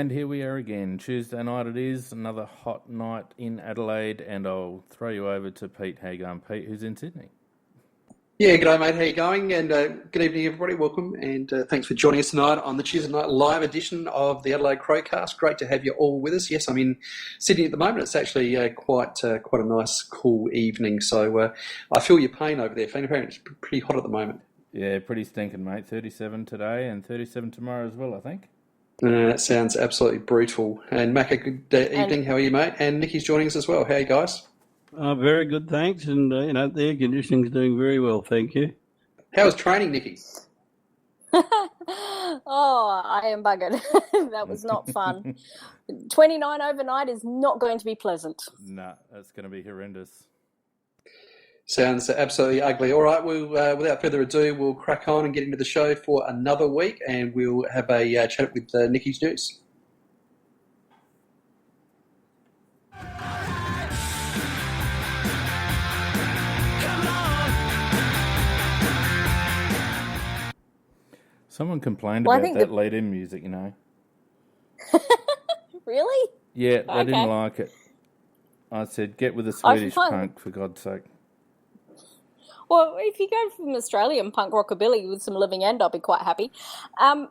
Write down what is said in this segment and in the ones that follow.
And here we are again. Tuesday night it is, another hot night in Adelaide, and I'll throw you over to Pete. How you going, Pete, who's in Sydney? Yeah, g'day mate, how you going? And good evening everybody, welcome, and thanks for joining us tonight on the Tuesday night live edition of the Adelaide Crowcast. Great to have you all with us. Yes, I'm in Sydney at the moment. It's actually quite a nice, cool evening, so I feel your pain over there, Fane. Apparently it's pretty hot at the moment. Yeah, pretty stinking, mate. 37 today and 37 tomorrow as well, I think. That sounds absolutely brutal. And Macca, good evening. How are you, mate? And Nikki's joining us as well. How are you guys? Very good, thanks. And, the air conditioning's doing very well, thank you. How was training, Nikki? I am buggered. That was not fun. 29 overnight is not going to be pleasant. No, that's going to be horrendous. Sounds absolutely ugly. All right, we'll, without further ado, we'll crack on and get into the show for another week, and we'll have a chat with Nikki's News. Someone complained about that lead-in music, you know. Really? Yeah, they didn't like it. I said, get with the Swedish punk, for God's sake. Well, if you go from Australian punk rockabilly with some Living End, I'll be quite happy. I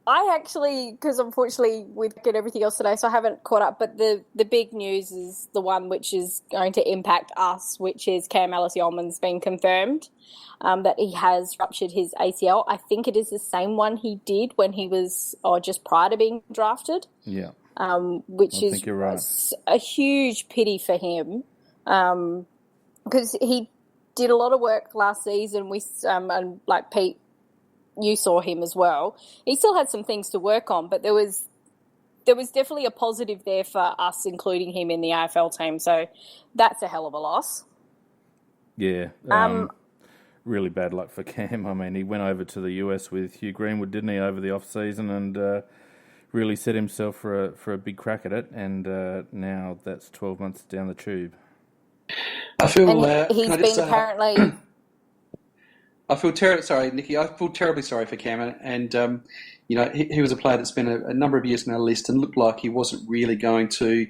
actually, because unfortunately we've got everything else today, so I haven't caught up, but the big news is the one which is going to impact us, which is Cam Ellis-Yolman's been confirmed that he has ruptured his ACL. I think it is the same one he did when he was, just prior to being drafted. Yeah. Which is right. A huge pity for him, because he did a lot of work last season. And like Pete, you saw him as well. He still had some things to work on, but there was definitely a positive there for us, including him in the AFL team. So that's a hell of a loss. Yeah. Really bad luck for Cam. I mean, he went over to the US with Hugh Greenwood, didn't he, over the off season, and really set himself for a big crack at it. And now that's 12 months down the tube. I feel he's been apparently. I feel Nikki. I feel terribly sorry for Cameron, and he was a player that spent a number of years on our list and looked like he wasn't really going to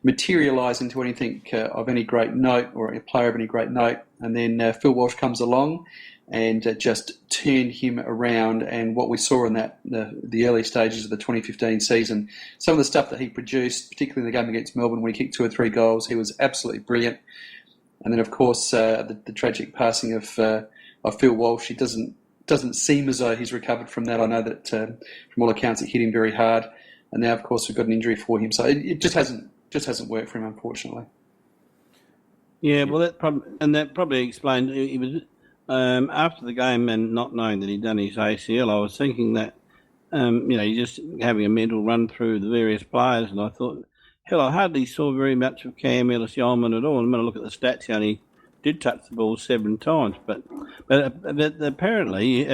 materialise into anything of any great note or a player of any great note. And then Phil Walsh comes along and just turned him around. And what we saw in the early stages of the 2015 season, some of the stuff that he produced, particularly in the game against Melbourne when he kicked 2 or 3 goals, he was absolutely brilliant. And then, of course, the tragic passing of Phil Walsh. He doesn't seem as though he's recovered from that. I know that from all accounts it hit him very hard, and now, of course, we've got an injury for him. So it just hasn't worked for him, unfortunately. Yeah, well, that probably explained. He was after the game and not knowing that he'd done his ACL. I was thinking that just having a mental run through the various players, and I thought, hell, I hardly saw very much of Cam Ellis-Yolman at all. And when I look at the stats, he only did touch the ball 7 times, but apparently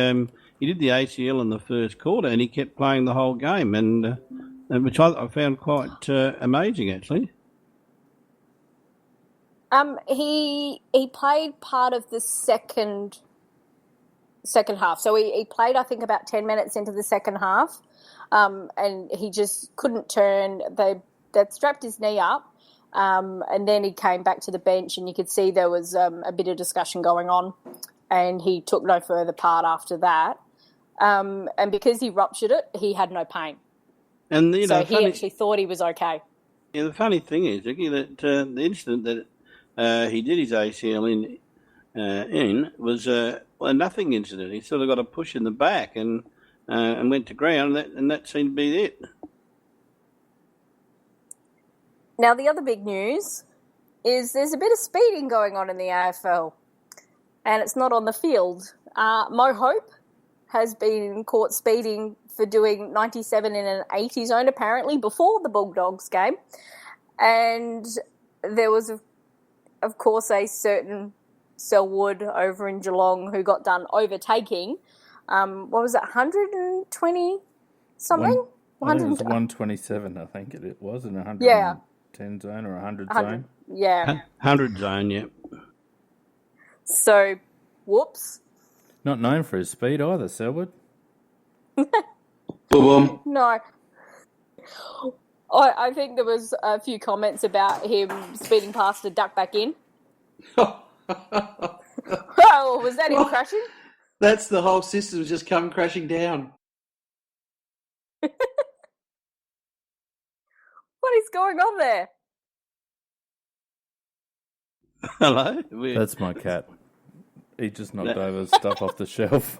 he did the ACL in the first quarter and he kept playing the whole game, and which I found quite amazing, actually. He played part of the second half, so he played, I think, about 10 minutes into the second half, and he just couldn't turn. They'd strapped his knee up. And then he came back to the bench, and you could see there was a bit of discussion going on, and he took no further part after that. And because he ruptured it, he had no pain. And he actually thought he was okay. Yeah, the funny thing is, Vicky, that the incident that he did his ACL in was a nothing incident. He sort of got a push in the back and went to ground, and that seemed to be it. Now, the other big news is there's a bit of speeding going on in the AFL, and it's not on the field. Mo Hope has been caught speeding for doing 97 in an 80 zone, apparently, before the Bulldogs game. And there was, of course, a certain Selwood over in Geelong who got done overtaking, 120 something? I think it was 127, I think it was, in 110 zone or 100 zone. Yeah. 100 zone, yeah. So, whoops. Not known for his speed either, Selwood. Boom. No. I think there was a few comments about him speeding past to duck back in. Oh, was that him crashing? That's the whole system's just come crashing down. What is going on there? Hello? That's my cat. He just knocked over stuff off the shelf.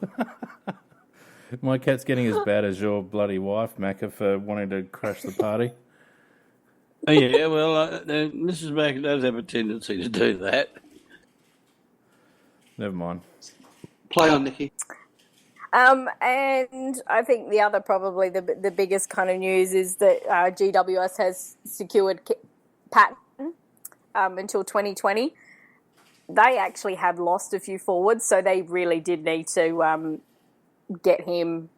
My cat's getting as bad as your bloody wife, Macca, for wanting to crash the party. Oh, yeah, well, Mrs. Macca does have a tendency to do that. Never mind. Play on, Nikki. And I think the other, probably the biggest kind of news is that GWS has secured Patton until 2020. They actually had lost a few forwards, so they really did need to get him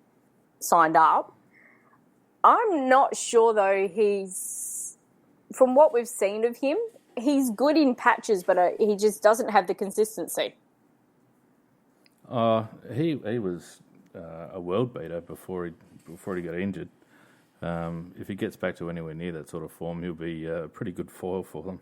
signed up. I'm not sure, though, from what we've seen of him, he's good in patches, but he just doesn't have the consistency. He was a world beater before he got injured. If he gets back to anywhere near that sort of form, he'll be a pretty good foil for them.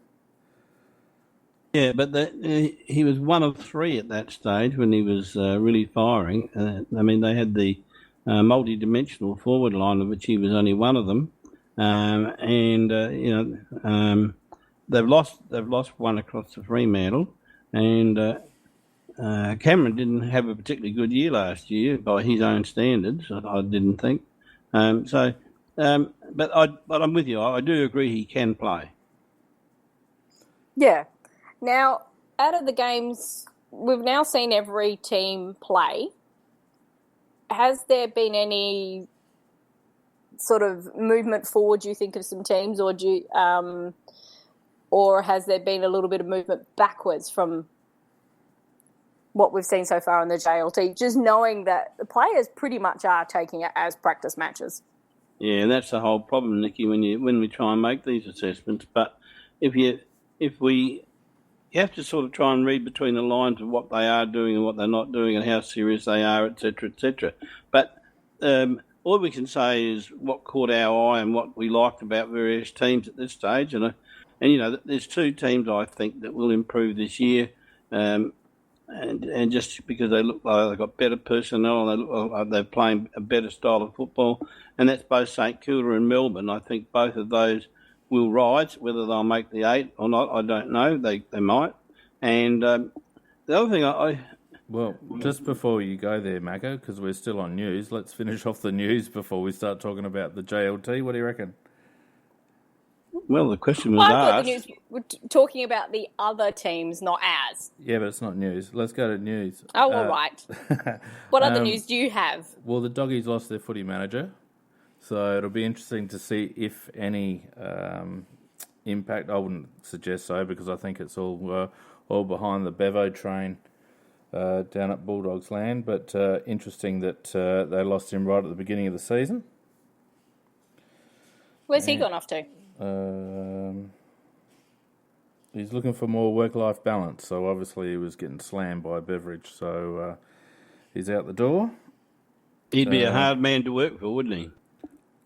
Yeah, but he was one of three at that stage when he was really firing. I mean, they had the multi-dimensional forward line, of which he was only one of them. They've lost one across the Fremantle, and Cameron didn't have a particularly good year last year by his own standards. I didn't think. But I'm with you. I do agree he can play. Yeah. Now, out of the games, we've now seen every team play. Has there been any sort of movement forward, do you think, of some teams, or or has there been a little bit of movement backwards from what we've seen so far in the JLT, just knowing that the players pretty much are taking it as practice matches? Yeah, that's the whole problem, Nikki, when we try and make these assessments. But you have to sort of try and read between the lines of what they are doing and what they're not doing and how serious they are, etc., etc. But all we can say is what caught our eye and what we liked about various teams at this stage. And there's two teams, I think, that will improve this year. And just because they look like they've got better personnel and they look like they're playing a better style of football, and that's both St Kilda and Melbourne. I think both of those will rise. Whether they'll make the 8 or not, I don't know. They might. And the other thing Well, just before you go there, Macca, because we're still on news, let's finish off the news before we start talking about the JLT. What do you reckon? Well, the question was asked. We're talking about the other teams, not ours. Yeah, but it's not news. Let's go to news. Oh, all right. What other news do you have? Well, the Doggies lost their footy manager, so it'll be interesting to see if any impact. I wouldn't suggest so, because I think it's all behind the Bevo train down at Bulldogs land. But interesting that they lost him right at the beginning of the season. Where's he gone off to? He's looking for more work-life balance, so obviously he was getting slammed by Beveridge, so he's out the door. He'd be a hard man to work for, wouldn't he?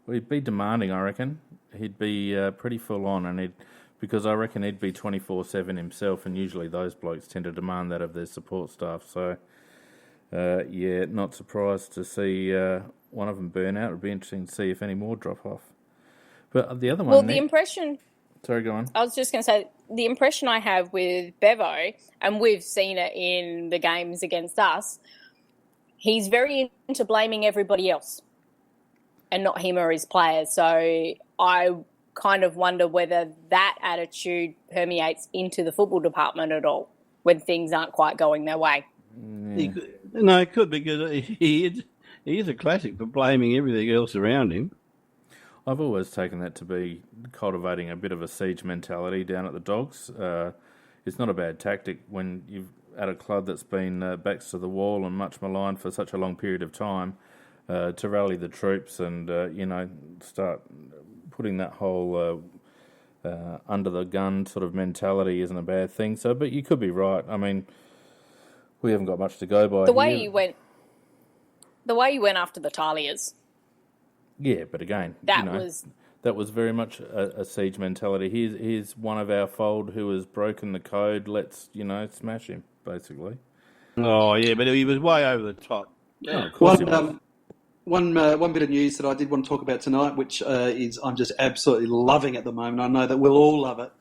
Well, he'd be demanding, I reckon. He'd be pretty full-on, and because I reckon he'd be 24/7 himself, and usually those blokes tend to demand that of their support staff, so not surprised to see one of them burn out. It'd be interesting to see if any more drop off. But the other one... Well, the impression... Sorry, go on. I was just going to say, the impression I have with Bevo, and we've seen it in the games against us, he's very into blaming everybody else and not him or his players. So I kind of wonder whether that attitude permeates into the football department at all when things aren't quite going their way. Yeah. It could, because he is a classic for blaming everything else around him. I've always taken that to be cultivating a bit of a siege mentality down at the Dogs. It's not a bad tactic when you've at a club that's been backs to the wall and much maligned for such a long period of time, to rally the troops and start putting that whole under the gun sort of mentality isn't a bad thing. So, but you could be right. I mean, we haven't got much to go by. The way you went after the Talias. Yeah, but again, that was that was very much a siege mentality. Here's one of our fold who has broken the code. Let's, smash him, basically. Oh, yeah, but he was way over the top. Yeah, of course he was. One bit of news that I did want to talk about tonight, which is I'm just absolutely loving at the moment. I know that we'll all love it.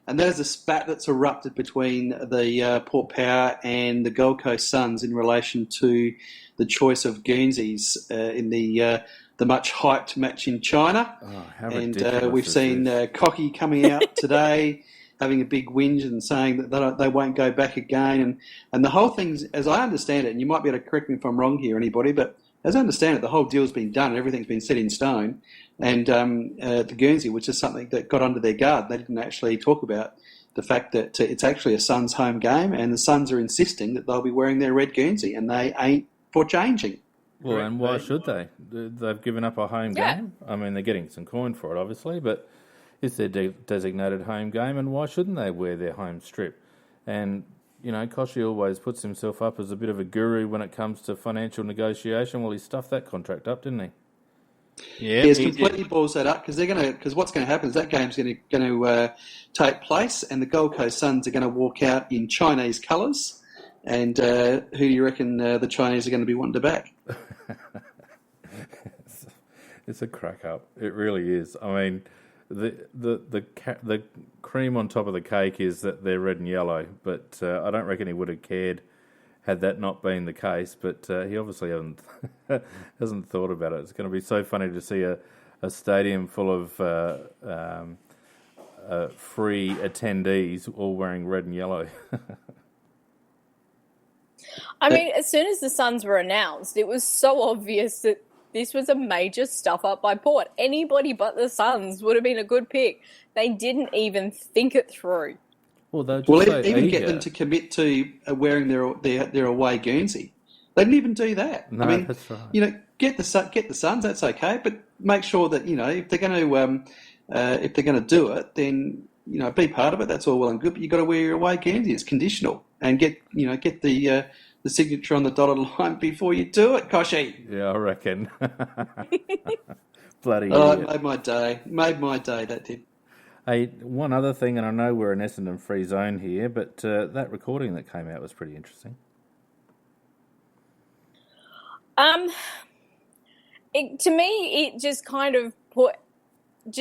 And there's a spat that's erupted between the Port Power and the Gold Coast Suns in relation to the choice of Guernseys in the much hyped match in China. Oh, how and ridiculous we've seen Cocky coming out today, having a big whinge and saying that they won't go back again. And the whole thing's, as I understand it, and you might be able to correct me if I'm wrong here, anybody, but as I understand it, the whole deal's been done and everything's been set in stone. And the Guernsey, which is something that got under their guard, they didn't actually talk about the fact that it's actually a Suns home game, and the Suns are insisting that they'll be wearing their red Guernsey, and they ain't for changing. Well, and why should they? They've given up a home game. I mean, they're getting some coin for it, obviously, but it's their designated home game, and why shouldn't they wear their home strip? And Koshi always puts himself up as a bit of a guru when it comes to financial negotiation. Well, he stuffed that contract up, didn't he? Yeah, he's completely balls that up because what's going to happen is that game's going to take place, and the Gold Coast Suns are going to walk out in Chinese colours. And who do you reckon the Chinese are going to be wanting to back? It's a crack up. It really is. I mean, the cream on top of the cake is that they're red and yellow, but I don't reckon he would have cared had that not been the case. But he obviously hasn't thought about it. It's going to be so funny to see a stadium full of free attendees all wearing red and yellow. I mean, as soon as the Suns were announced, it was so obvious that this was a major stuff up by Port. Anybody but the Suns would have been a good pick. They didn't even think it through. Well, even get them to commit to wearing their away Guernsey. They didn't even do that. No, I mean, that's right. Get the Suns. That's okay, but make sure that if they're going to do it, then be part of it. That's all well and good, but you've got to wear your away Guernsey. It's conditional, and get the signature on the dotted line before you do it, Koshi. Yeah, I reckon. Bloody idiot. It made my day. Made my day, that did. Hey, one other thing, and I know we're an Essendon free zone here, but that recording that came out was pretty interesting. To me, it just kind of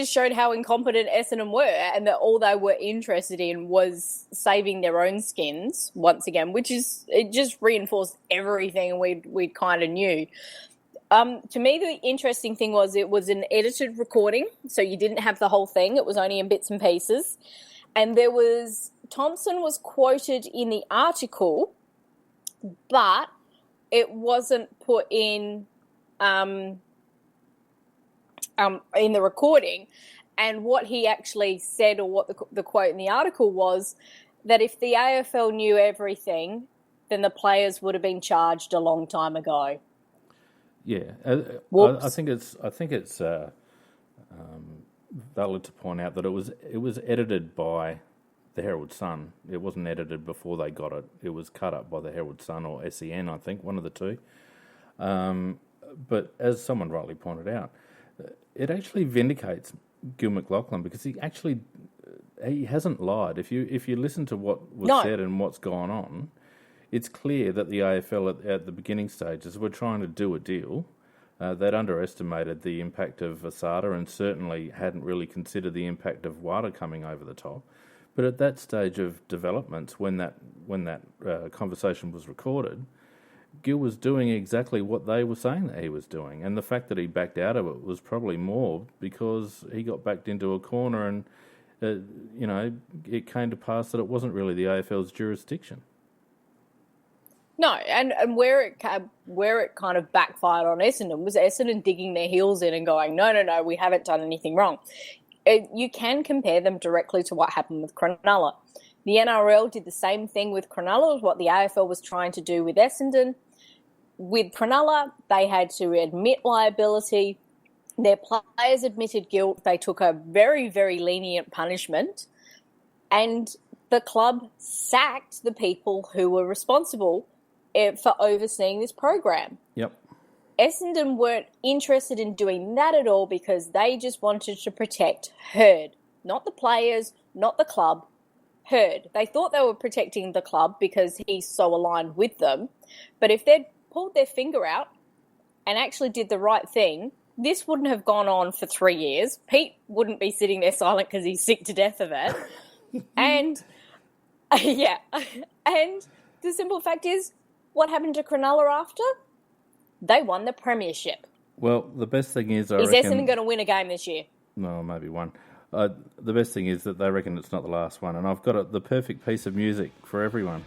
showed how incompetent Essendon were, and that all they were interested in was saving their own skins once again, it just reinforced everything we kind of knew. To me, the interesting thing was it was an edited recording, so you didn't have the whole thing. It was only in bits and pieces. And Thompson was quoted in the article, but it wasn't put in the recording. And what he actually said, or what the quote in the article was, that if the AFL knew everything, then the players would have been charged a long time ago. Yeah, I think it's valid to point out that it was edited by the Herald Sun. It wasn't edited before they got it. It was cut up by the Herald Sun or SEN, I think, one of the two. But as someone rightly pointed out, it actually vindicates Gil McLachlan because he hasn't lied. If you listen to what was said and what's gone on, it's clear that the AFL at the beginning stages were trying to do a deal. They'd underestimated the impact of Asada and certainly hadn't really considered the impact of WADA coming over the top. But at that stage of developments, when that conversation was recorded, Gil was doing exactly what they were saying that he was doing. And the fact that he backed out of it was probably more because he got backed into a corner and, it came to pass that it wasn't really the AFL's jurisdiction. No, and where it kind of backfired on Essendon was Essendon digging their heels in and going, no, we haven't done anything wrong. You can compare them directly to what happened with Cronulla. The NRL did the same thing with Cronulla, what the AFL was trying to do with Essendon. With Cronulla, they had to admit liability. Their players admitted guilt. They took a very, very lenient punishment. And the club sacked the people who were responsible for overseeing this program. Yep. Essendon weren't interested in doing that at all because they just wanted to protect Hurd, not the players, not the club. Hurd. They thought they were protecting the club because he's so aligned with them. But if they'd pulled their finger out and actually did the right thing, this wouldn't have gone on for 3 years. Pete wouldn't be sitting there silent because he's sick to death of it. And, yeah. And the simple fact is, what happened to Cronulla after? They won the premiership. Well, the best thing is, Is Essendon going to win a game this year? No, maybe one. The best thing is that they reckon it's not the last one, and I've got the perfect piece of music for everyone.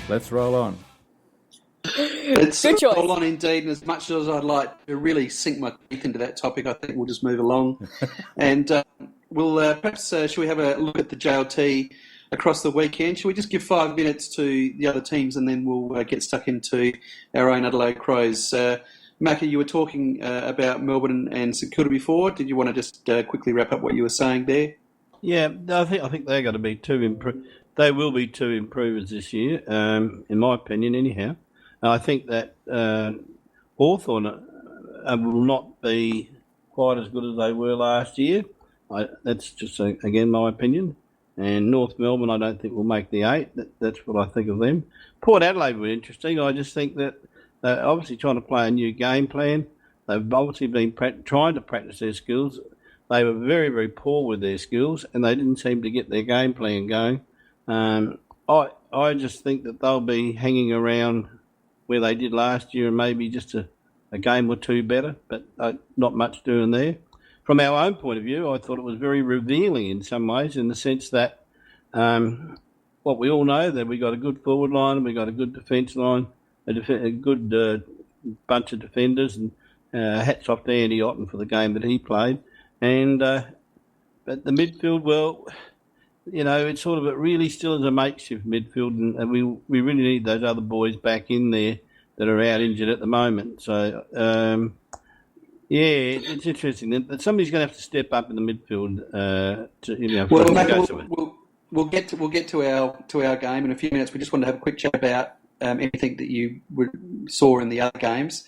Let's roll on. It's Good choice. roll on indeed, and as much as I'd like to really sink my teeth into that topic, I think we'll just move along. And we'll perhaps, should we have a look at the JLT across the weekend? Should we just give 5 minutes to the other teams and then we'll get stuck into our own Adelaide Crows? Macca, you were talking about Melbourne and St Kilda before. Did you want to just quickly wrap up what you were saying there? Yeah, I think they're going to be they will be two improvers this year, in my opinion, anyhow. I think that Hawthorn will not be quite as good as they were last year. That's just, again, my opinion. And North Melbourne, I don't think will make the 8. That's what I think of them. Port Adelaide were interesting. I just think that they're obviously trying to play a new game plan. They've obviously been trying to practice their skills. They were very, very poor with their skills, and they didn't seem to get their game plan going. I just think that they'll be hanging around where they did last year and maybe just a game or two better, but not much doing there. From our own point of view, I thought it was very revealing in some ways, in the sense that what we all know, that we got a good forward line and we got a good defence line, a good bunch of defenders, and hats off to Andy Otten for the game that he played. And but the midfield, well, you know, it's sort of it really still is a makeshift midfield, and we really need those other boys back in there that are out injured at the moment. So yeah, it's interesting that somebody's going to have to step up in the midfield We'll get to our game in a few minutes. We just wanted to have a quick chat about anything that you saw in the other games.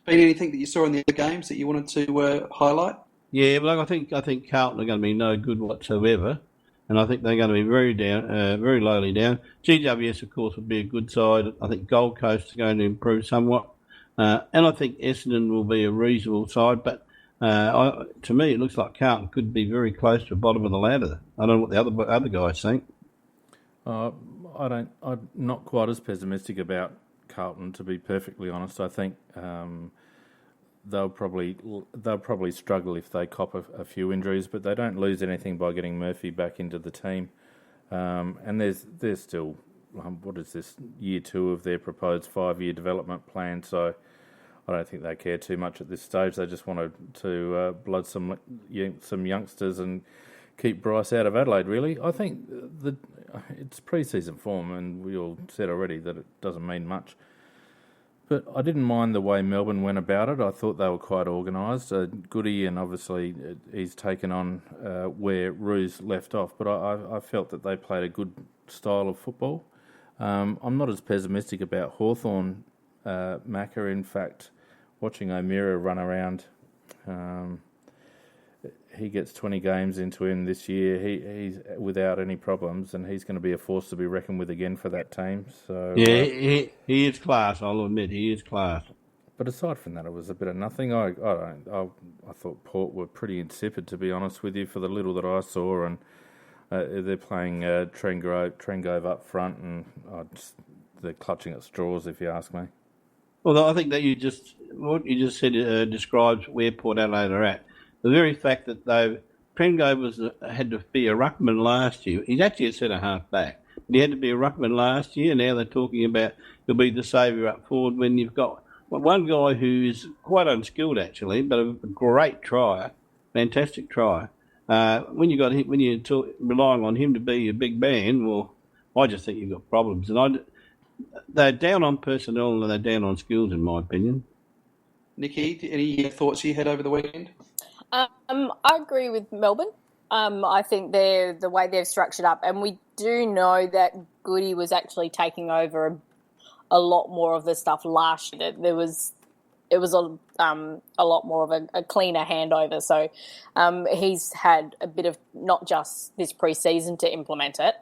Been anything that you saw in the other games that you wanted to highlight? Yeah, but I think Carlton are going to be no good whatsoever, and I think they're going to be very lowly down. GWS, of course, would be a good side. I think Gold Coast is going to improve somewhat, and I think Essendon will be a reasonable side. But to me, it looks like Carlton could be very close to the bottom of the ladder. I don't know what the other guys think. I'm not quite as pessimistic about Carlton, to be perfectly honest. I think they'll probably struggle if they cop a few injuries, but they don't lose anything by getting Murphy back into the team. And there's still what is this, year 2 of their proposed 5-year development plan? So I don't think they care too much at this stage. They just wanted to blood some youngsters and keep Bryce out of Adelaide, really. I think it's pre-season form, and we all said already that it doesn't mean much. But I didn't mind the way Melbourne went about it. I thought they were quite organised. Goody, and obviously he's taken on where Roos left off, but I felt that they played a good style of football. I'm not as pessimistic about Hawthorn, Macca. In fact, watching O'Meara run around, he gets 20 games into him this year. He's without any problems, and he's going to be a force to be reckoned with again for that team. So yeah, he is class. I'll admit he is class. But aside from that, it was a bit of nothing. I thought Port were pretty insipid, to be honest with you, for the little that I saw, and they're playing Trengove up front, and they're clutching at straws, if you ask me. Well, I think that what you just said describes where Port Adelaide are at. The very fact that Trengove had to be a ruckman last year. He's actually a centre-half back. But he had to be a ruckman last year. Now they're talking about he'll be the saviour up forward when you've got one guy who is quite unskilled, actually, but a great trier, fantastic trier. When you're relying on him to be a big man, well, I just think you've got problems. And they're down on personnel and they're down on skills, in my opinion. Nikki, any thoughts you had over the weekend? I agree with Melbourne. I think the way they've structured up, and we do know that Goody was actually taking over a lot more of the stuff last year. It was a lot more of a cleaner handover. So he's had a bit of not just this pre-season to implement it.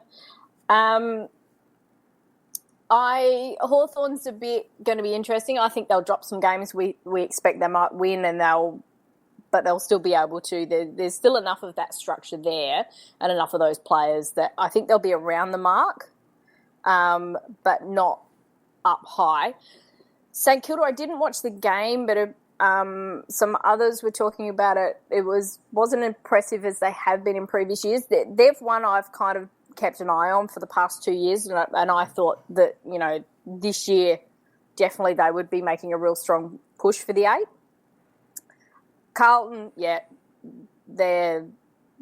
Hawthorn's a bit going to be interesting. I think they'll drop some games. We expect they might win, but they'll still be able to. There's still enough of that structure there and enough of those players that I think they'll be around the mark, but not up high. St Kilda, I didn't watch the game, but some others were talking about it. It wasn't impressive as they have been in previous years. They've one I've kind of kept an eye on for the past 2 years, and I thought that, this year definitely they would be making a real strong push for the 8. Carlton, yeah, they're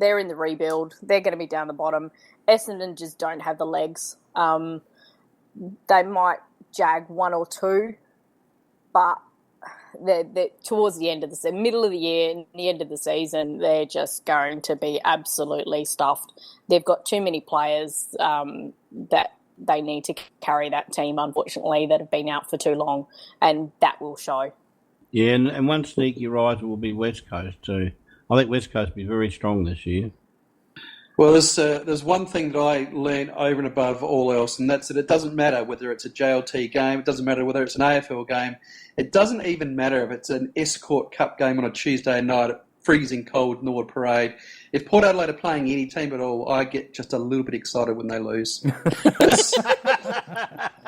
in the rebuild. They're going to be down the bottom. Essendon just don't have the legs. They might jag 1 or 2, but they're towards the end of the middle of the year, the end of the season, they're just going to be absolutely stuffed. They've got too many players that they need to carry that team, unfortunately, that have been out for too long, and that will show. Yeah, and one sneaky riser will be West Coast too. I think West Coast will be very strong this year. Well, there's one thing that I learned over and above all else, and that's that it doesn't matter whether it's a JLT game, it doesn't matter whether it's an AFL game, it doesn't even matter if it's an Escort Cup game on a Tuesday night at freezing cold Nord Parade. If Port Adelaide are playing any team at all, I get just a little bit excited when they lose.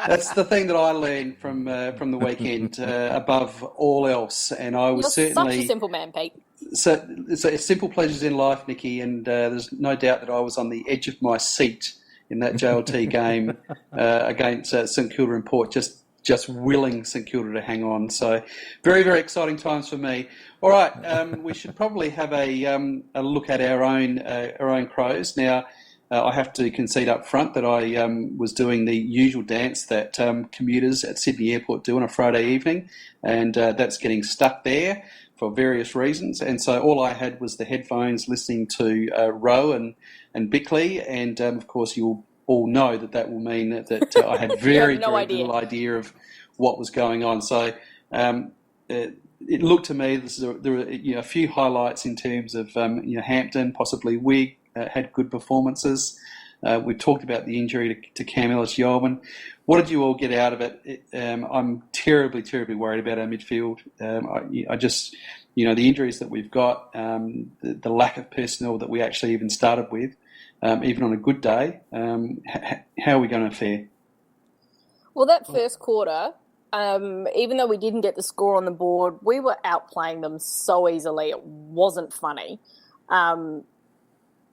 That's the thing that I learned from the weekend above all else, and I was You're certainly such a simple man, Pete. So it's simple pleasures in life, Nikki, and there's no doubt that I was on the edge of my seat in that JLT game against St Kilda and Port, just willing St Kilda to hang on. So very, very exciting times for me. All right, we should probably have a look at our own Crows. Now, I have to concede up front that I was doing the usual dance that commuters at Sydney Airport do on a Friday evening, and that's getting stuck there for various reasons, and so all I had was the headphones listening to Rowe and Bickley, and of course you'll all know that will mean that I had very little idea of what was going on. So it looked to me there were a few highlights in terms of Hampton, possibly Wigg had good performances. We've talked about the injury to Cam Ellis-Yolmen. What did you all get out of it? I'm terribly, terribly worried about our midfield. I just, the injuries that we've got, the lack of personnel that we actually even started with, even on a good day, how are we going to fare? Well, that first quarter, even though we didn't get the score on the board, we were outplaying them so easily. It wasn't funny.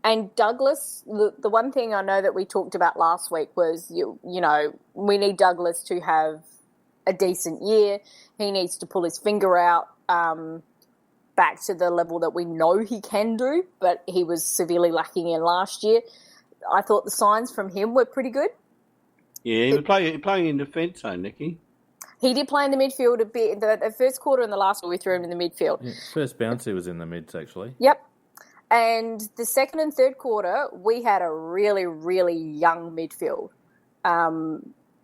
And Douglas, the one thing I know that we talked about last week was, we need Douglas to have a decent year. He needs to pull his finger out back to the level that we know he can do, but he was severely lacking in last year. I thought the signs from him were pretty good. Yeah, he was playing in defence, Nikki. He did play in the midfield a bit. The first quarter and the last quarter, we threw him in the midfield. Yeah, first bounce, he was in the mids, actually. Yep. And the second and third quarter, we had a really, really young midfield.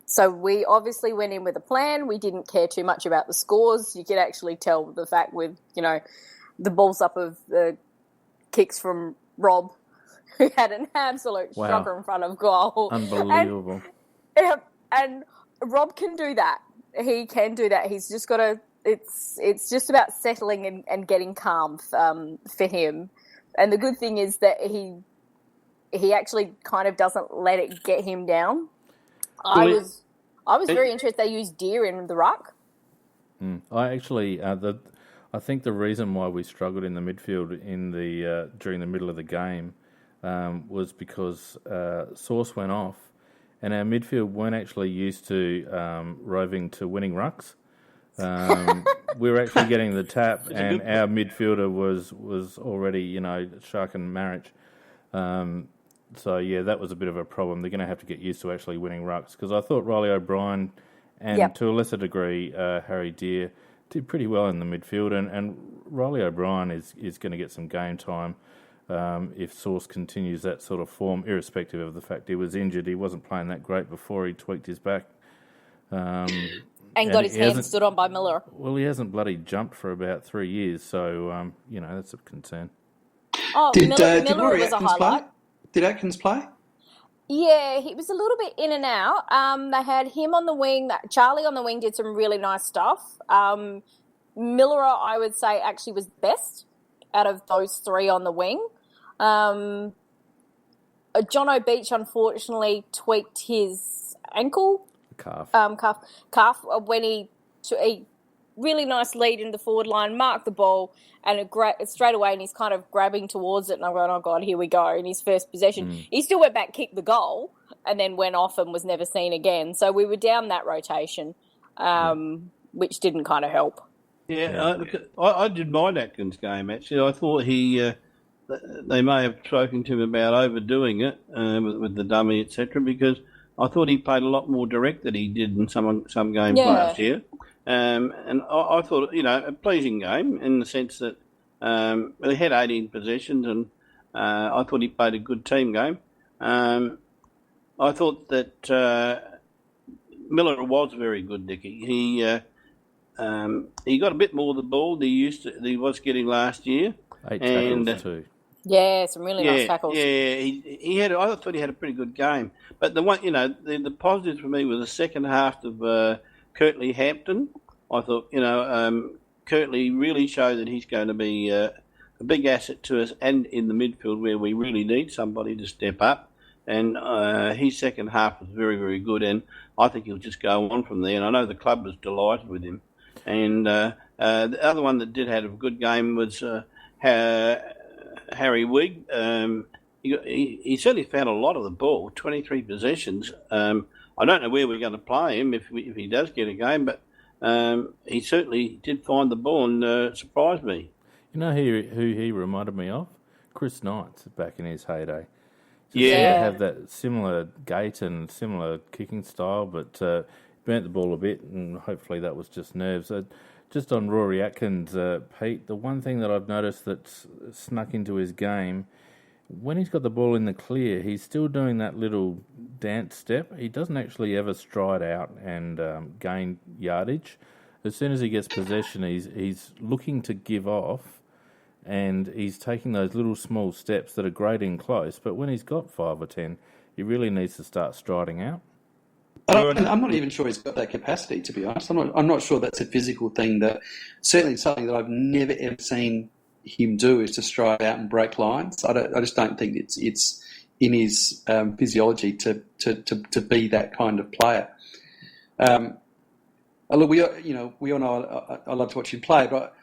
So we obviously went in with a plan. We didn't care too much about the scores. You could actually tell the fact with, the balls up of the kicks from Rob, who had an absolute shocker in front of goal. Unbelievable. And Rob can do that. He can do that. He's just got to, it's just about settling and getting calm for him. And the good thing is that he actually kind of doesn't let it get him down. I was very interested they used Deer in the ruck. I actually I think the reason why we struggled in the midfield during the middle of the game was because Sauce went off, and our midfield weren't actually used to roving to winning rucks. We were actually getting the tap, and our midfielder was already, Shark and Marich. So, yeah, that was a bit of a problem. They're going to have to get used to actually winning rucks, because I thought Riley O'Brien and, to a lesser degree, Harry Deer, did pretty well in the midfield, and Riley O'Brien is going to get some game time if Sauce continues that sort of form, irrespective of the fact he was injured. He wasn't playing that great before he tweaked his back. And got his hand stood on by Miller. Well, he hasn't bloody jumped for about 3 years, so, that's a concern. Oh, Miller was a highlight. Did Atkins play? Yeah, he was a little bit in and out. They had him on the wing. Charlie on the wing did some really nice stuff. Miller, I would say, actually was best out of those three on the wing. John O'Beach, unfortunately, tweaked his ankle. Calf when he really nice lead in the forward line, marked the ball, and straight away, and he's kind of grabbing towards it, and I'm going, oh God, here we go, in his first possession. He still went back, kicked the goal, and then went off and was never seen again. So we were down that rotation, which didn't kind of help. Yeah, I did mind Atkins' game, actually. I thought they may have spoken to him about overdoing it with the dummy, etc., because I thought he played a lot more direct than he did in some games last year. And I thought, a pleasing game in the sense that he had 18 possessions, and I thought he played a good team game. I thought that Miller was very good, Dickie. He got a bit more of the ball than he was getting last year. 8 tackles too. Yeah, some really nice tackles. Yeah, he had. I thought he had a pretty good game. But the one, the positives for me was the second half of Kirtley Hampton. I thought, Kirtley really showed that he's going to be a big asset to us, and in the midfield where we really need somebody to step up. And his second half was very, very good, and I think he'll just go on from there. And I know the club was delighted with him. And the other one that did have a good game was Harry Wigg. He certainly found a lot of the ball, 23 possessions. I don't know where we're going to play him if he does get a game, but he certainly did find the ball and surprised me. You know who he reminded me of? Chris Knights back in his heyday. Have that similar gait and similar kicking style, but burnt the ball a bit, and hopefully that was just nerves. Just on Rory Atkins, Pete, the one thing that I've noticed that's snuck into his game, when he's got the ball in the clear, he's still doing that little dance step. He doesn't actually ever stride out and gain yardage. As soon as he gets possession, he's looking to give off, and he's taking those little small steps that are great in close. But when he's got 5 or 10, he really needs to start striding out. I'm not even sure he's got that capacity, to be honest. I'm not sure that's a physical thing. That certainly something that I've never ever seen him do is to stride out and break lines. I just don't think it's in his physiology to be that kind of player. Look, we all know I love to watch him play, but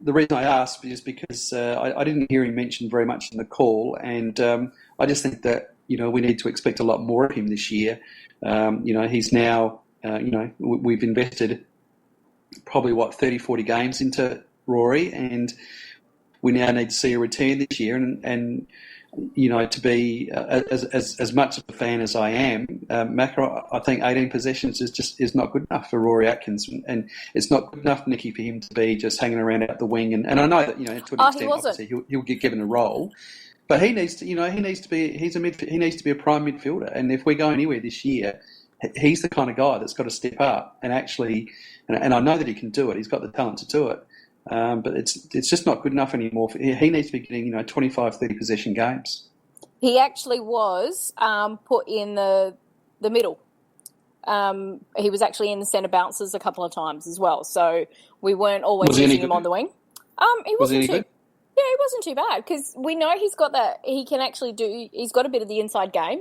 the reason I asked is because I didn't hear him mentioned very much in the call, and I just think that we need to expect a lot more of him this year. He's now, we've invested probably 30, 40 games into Rory, and we now need to see a return this year. And to be as much of a fan as I am, Macca, I think 18 possessions is not good enough for Rory Atkins, and it's not good enough, Nicky, for him to be just hanging around out the wing. And I know that to an extent, obviously, he'll get given a role. But he needs to be a prime midfielder, and if we go anywhere this year, he's the kind of guy that's got to step up and actually, and I know that he can do it. He's got the talent to do it, but it's just not good enough anymore. He needs to be getting 25, 30 possession games. He actually was put in the middle. He was actually in the centre bounces a couple of times as well, so we weren't always using him on the wing. He wasn't too. Yeah, he wasn't too bad because we know he's got that. He can actually do. He's got a bit of the inside game,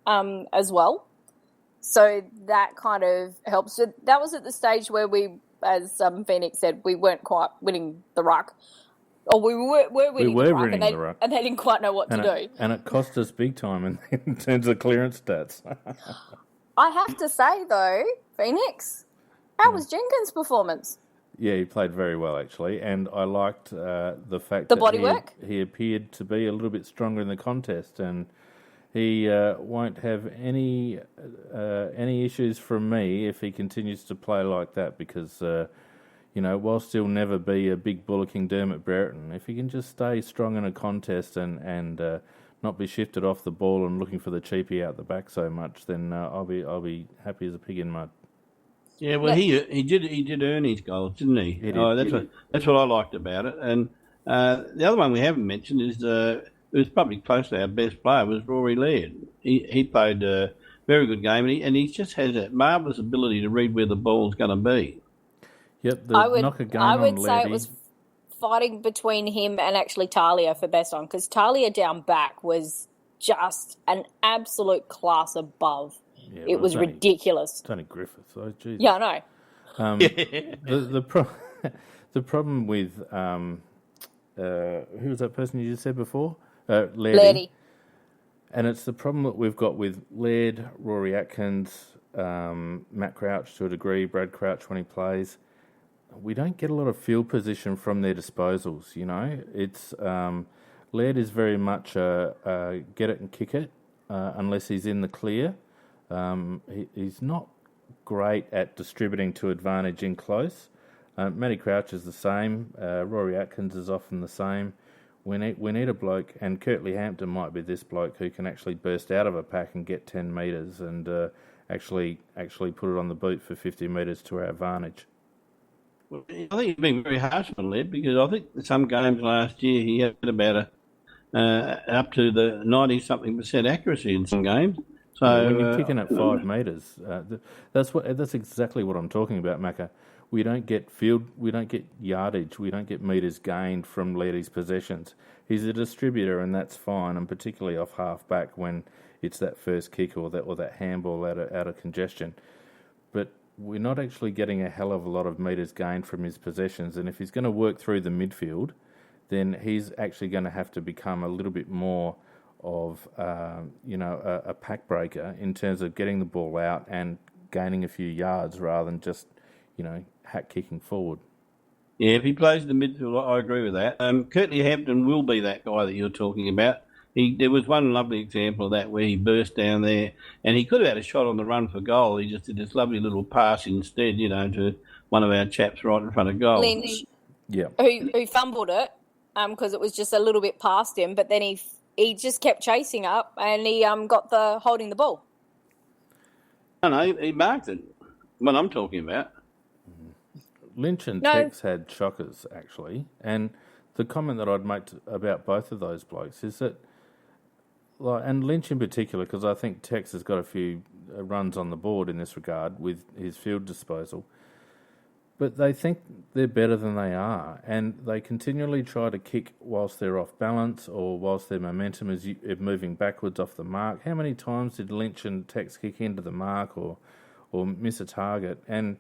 as well. So that kind of helps. So that was at the stage where we, as Phoenix said, we weren't quite winning the ruck, or we were winning the ruck, and they didn't quite know what to do. And it cost us big time in terms of clearance stats. I have to say though, Phoenix, how was Jenkins' performance? Yeah, he played very well, actually, and I liked the fact that body work? He appeared to be a little bit stronger in the contest, and he won't have any issues from me if he continues to play like that, because whilst he'll never be a big bullocking Dermot Brereton, if he can just stay strong in a contest and not be shifted off the ball and looking for the cheapie out the back so much, then I'll be happy as a pig in mud. Yeah, well, he did earn his goals, didn't he? That's what I liked about it. And the other one we haven't mentioned is it was probably close to our best player was Rory Laird. He played a very good game, and he just has that marvellous ability to read where the ball's going to be. Yep, I would say it was fighting between him and actually Talia for best on, because Talia down back was just an absolute class above. Yeah, it was ridiculous. Tony Griffith, oh Jesus. Yeah, I know. The problem with who was that person you just said before? Lairdy. And it's the problem that we've got with Laird, Rory Atkins, Matt Crouch to a degree, Brad Crouch when he plays. We don't get a lot of field position from their disposals, It's Laird is very much a get it and kick it unless he's in the clear. He's not great at distributing to advantage in close. Matty Crouch is the same. Rory Atkins is often the same. We need a bloke, and Curtly Hampton might be this bloke who can actually burst out of a pack and get 10 metres and actually put it on the boot for 50 metres to our advantage. Well, I think he's been very harsh on Laird, because I think some games last year he had about up to the 90-something% accuracy in some games. So when you're kicking at 5 metres, that's exactly what I'm talking about, Macca. We don't get yardage, we don't get metres gained from Lairdy's possessions. He's a distributor, and that's fine, and particularly off half back when it's that first kick or that handball out of congestion. But we're not actually getting a hell of a lot of metres gained from his possessions, and if he's going to work through the midfield, then he's actually going to have to become a little bit more of a pack breaker in terms of getting the ball out and gaining a few yards rather than just hat kicking forward. Yeah, if he plays the midfield, I agree with that. Curtly Hampton will be that guy that you're talking about. There was one lovely example of that where he burst down there and he could have had a shot on the run for goal. He just did this lovely little pass instead, to one of our chaps right in front of goal. Lynch, who fumbled it because it was just a little bit past him, but then he just kept chasing up and he got the holding the ball. No, he marked it. What I'm talking about. Lynch and Tex had shockers, actually. And the comment that I'd make about both of those blokes is that, and Lynch in particular, because I think Tex has got a few runs on the board in this regard with his field disposal, but they think they're better than they are, and they continually try to kick whilst they're off balance or whilst their momentum is moving backwards off the mark. How many times did Lynch and Tex kick into the mark or miss a target? And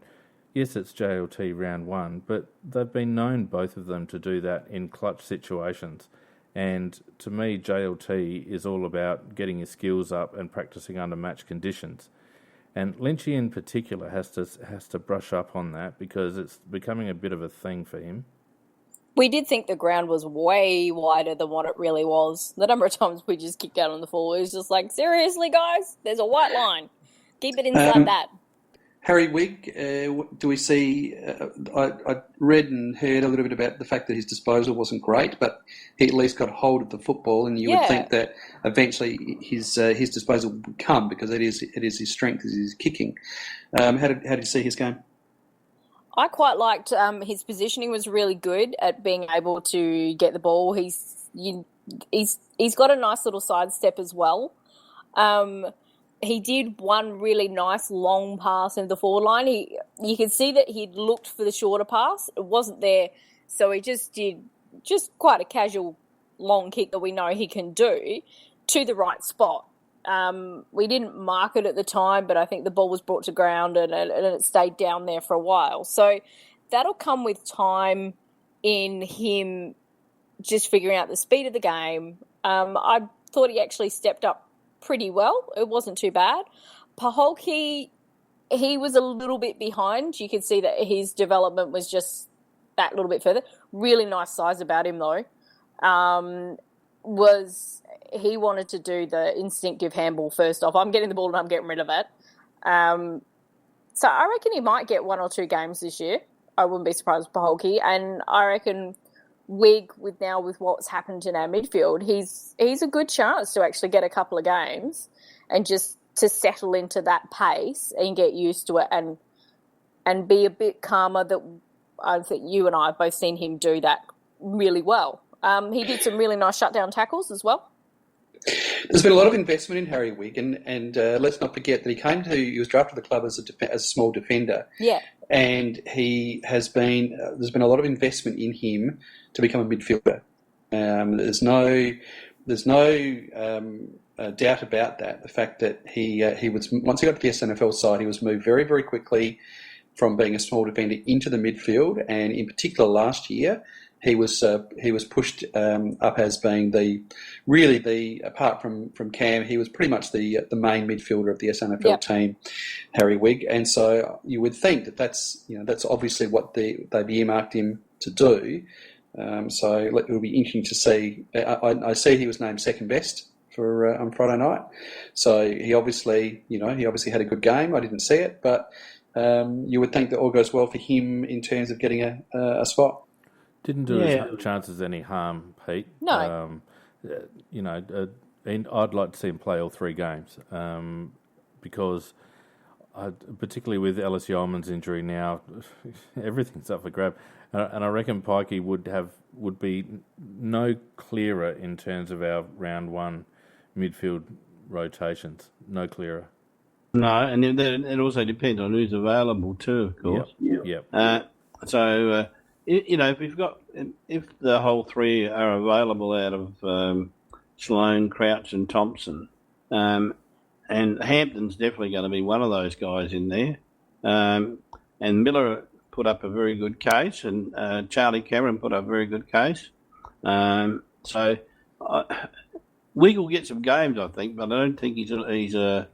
yes, it's JLT round one, but they've been known, both of them, to do that in clutch situations. And to me, JLT is all about getting his skills up and practicing under match conditions. And Lynchy in particular has to brush up on that because it's becoming a bit of a thing for him. We did think the ground was way wider than what it really was. The number of times we just kicked out on the floor, it was just like, seriously, guys, there's a white line. Keep it inside that. Harry Wigg, do we see? I read and heard a little bit about the fact that his disposal wasn't great, but he at least got hold of the football, and you would think that eventually his disposal would come because it is his strength, is his kicking. How did you see his game? I quite liked his positioning was really good at being able to get the ball. He's got a nice little sidestep as well. He did one really nice long pass into the forward line. You could see that he'd looked for the shorter pass. It wasn't there, so he just did quite a casual long kick that we know he can do to the right spot. We didn't mark it at the time, but I think the ball was brought to ground and it stayed down there for a while. So that'll come with time in him just figuring out the speed of the game. I thought he actually stepped up pretty well. It wasn't too bad. Paholke, he was a little bit behind. You could see that his development was just that little bit further. Really nice size about him though. He wanted to do the instinctive handball first off. I'm getting the ball and I'm getting rid of it. So I reckon he might get 1 or 2 games this year. I wouldn't be surprised with Paholke. And I reckon Wig, with what's happened in our midfield, he's a good chance to actually get a couple of games and just to settle into that pace and get used to it and be a bit calmer. That I think you and I have both seen him do that really well. He did some really nice shutdown tackles as well. There's been a lot of investment in Harry Wigg, and let's not forget that he was drafted to the club as a small defender. Yeah. And there's been a lot of investment in him to become a midfielder. There's no doubt about that. The fact that he was, once he got to the SNFL side, he was moved very, very quickly from being a small defender into the midfield, and in particular last year, he was pushed up as being apart from Cam, he was pretty much the main midfielder of the SNFL team, Harry Wigg, and so you would think that's obviously what they've earmarked him to do. So it'll be interesting to see. I see he was named second best for on Friday night, so he obviously had a good game. I didn't see it, but you would think that all goes well for him in terms of getting a spot. Didn't do his chances any harm, Pete. No. I'd like to see him play all three games because, particularly with Ellis Yeoman's injury now, everything's up for grab. And I reckon Pikey would be no clearer in terms of our round one midfield rotations. No clearer. No, and it also depends on who's available too, of course. Yep. If the whole three are available out of Sloane, Crouch, and Thompson, and Hampton's definitely going to be one of those guys in there, and Miller put up a very good case, and Charlie Cameron put up a very good case. Wigg will get some games, I think, but I don't think he's a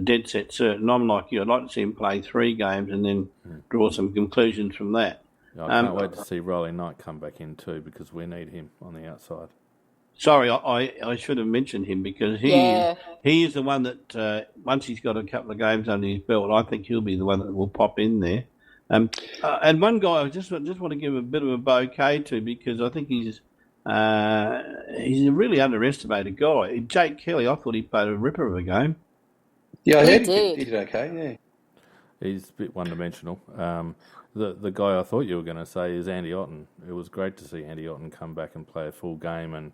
dead set certain. I'm like you. I'd like to see him play 3 games and then draw some conclusions from that. I can't wait to see Riley Knight come back in too, because we need him on the outside. Sorry, I should have mentioned him because he is the one that once he's got a couple of games under his belt, I think he'll be the one that will pop in there. And one guy I just want to give a bit of a bouquet to, because I think he's a really underestimated guy. Jake Kelly, I thought he played a ripper of a game. Yeah, he did okay. Yeah, he's a bit one-dimensional. The guy I thought you were going to say is Andy Otten. It was great to see Andy Otten come back and play a full game, and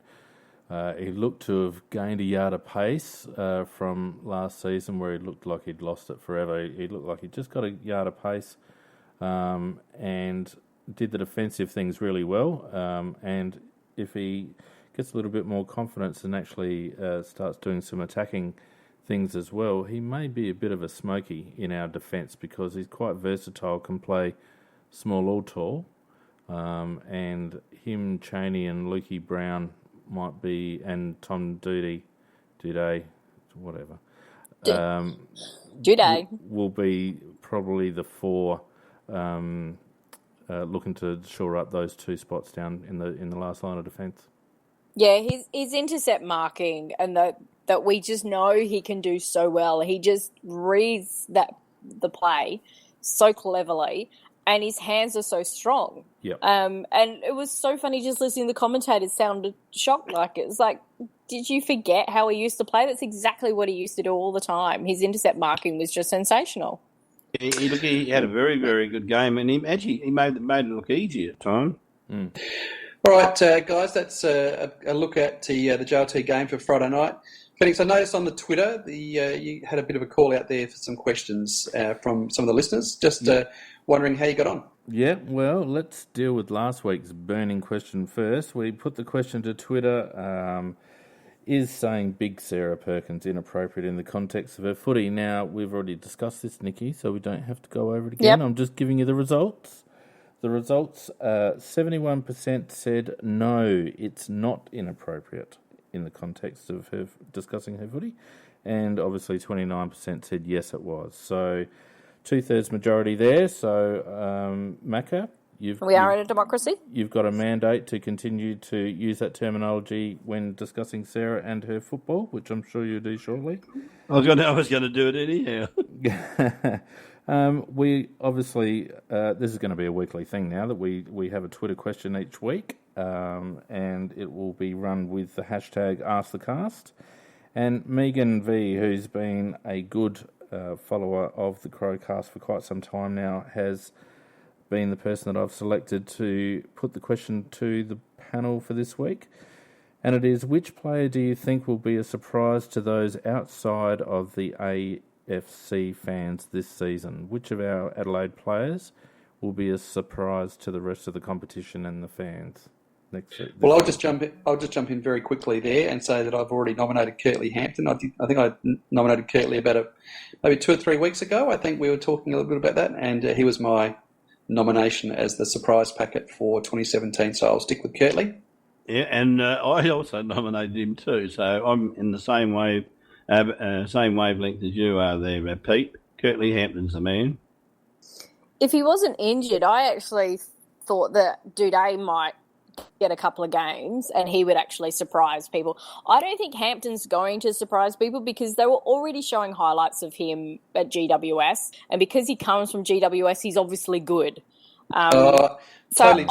he looked to have gained a yard of pace from last season, where he looked like he'd lost it forever. He looked like he just got a yard of pace and did the defensive things really well. And if he gets a little bit more confidence and actually starts doing some attacking things as well, he may be a bit of a smoky in our defence, because he's quite versatile, can play small or tall, and him, Chaney and Lukey Brown might be, and Tom Duday, whatever, Duday will be probably the 4 looking to shore up those 2 spots down in the last line of defence. Yeah, his intercept marking, and that we just know he can do so well. He just reads the play so cleverly, and his hands are so strong. Yep. And it was so funny just listening to the commentators sounded shocked. Like, it's like, did you forget how he used to play? That's exactly what he used to do all the time. His intercept marking was just sensational. He had a very, very good game, and he made it look easy at times. Mm. All right, guys, that's a look at the JLT game for Friday night. Phoenix, I noticed on the Twitter you had a bit of a call out there for some questions from some of the listeners. Just wondering how you got on. Yeah, well, let's deal with last week's burning question first. We put the question to Twitter, is saying Big Sarah Perkins inappropriate in the context of her footy? Now, we've already discussed this, Nikki, so we don't have to go over it again. Yep. I'm just giving you the results. The results, 71% said no, it's not inappropriate in the context of her discussing her footy, and obviously 29% said yes, it was. So 2/3 majority there. So Macca, we are in a democracy. You've got a mandate to continue to use that terminology when discussing Sarah and her football, which I'm sure you'll do shortly. I was going to do it anyhow. We obviously, this is going to be a weekly thing now that we have a Twitter question each week, and it will be run with the hashtag AskTheCast. And Megan V, who's been a good follower of the Crowcast for quite some time now, has been the person that I've selected to put the question to the panel for this week. And it is, which player do you think will be a surprise to those outside of the AFC fans this season? Which of our Adelaide players will be a surprise to the rest of the competition and the fans? Well, I'll just jump in very quickly there and say that I've already nominated Curtly Hampton. I think I nominated Curtly about maybe 2 or 3 weeks ago. I think we were talking a little bit about that, and he was my nomination as the surprise packet for 2017. So I'll stick with Curtly. Yeah, and I also nominated him too. So I'm in the same wavelength as you are there, Pete. Curtly Hampton's the man. If he wasn't injured, I actually thought that Duday might get a couple of games and he would actually surprise people. I don't think Hampton's going to surprise people because they were already showing highlights of him at GWS, and because he comes from GWS, he's obviously good. Totally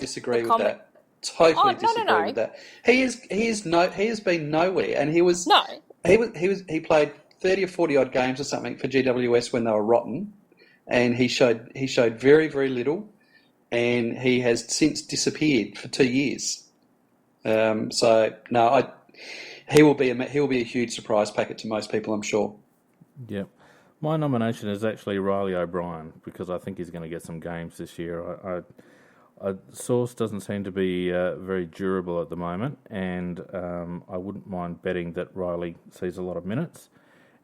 disagree with that. Totally disagree with that. He has been nowhere, and he played 30 or 40 odd games or something for GWS when they were rotten, and he showed very, very little. And he has since disappeared for 2 years. He will be a huge surprise packet to most people, I'm sure. Yeah, my nomination is actually Riley O'Brien because I think he's going to get some games this year. Source doesn't seem to be very durable at the moment, and I wouldn't mind betting that Riley sees a lot of minutes,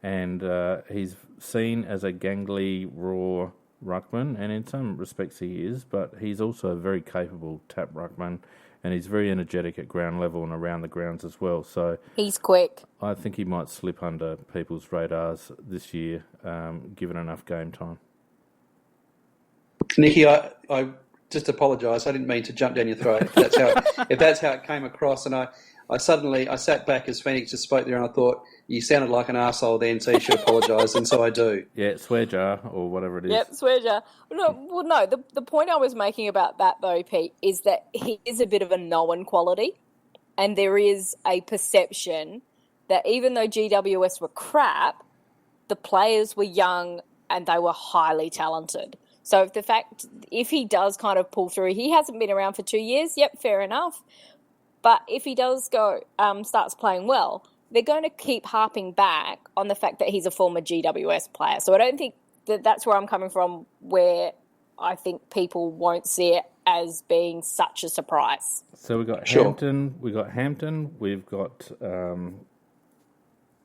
and he's seen as a gangly, raw ruckman, and in some respects he is, but he's also a very capable tap ruckman, and he's very energetic at ground level and around the grounds as well. So he's quick. I think he might slip under people's radars this year, given enough game time. Nicky, I just apologise. I didn't mean to jump down your throat. If that's how it came across, and I sat back as Phoenix just spoke there, and I thought, you sounded like an arsehole then, so you should apologise, and so I do. Yeah, swear jar or whatever it is. Yep, swear jar. No. The point I was making about that, though, Pete, is that he is a bit of a known quality, and there is a perception that even though GWS were crap, the players were young and they were highly talented. So if he does kind of pull through, he hasn't been around for 2 years, yep, fair enough. But if he does starts playing well, they're going to keep harping back on the fact that he's a former GWS player. So I don't think that's where I'm coming from, where I think people won't see it as being such a surprise. So we've got Hampton, we've got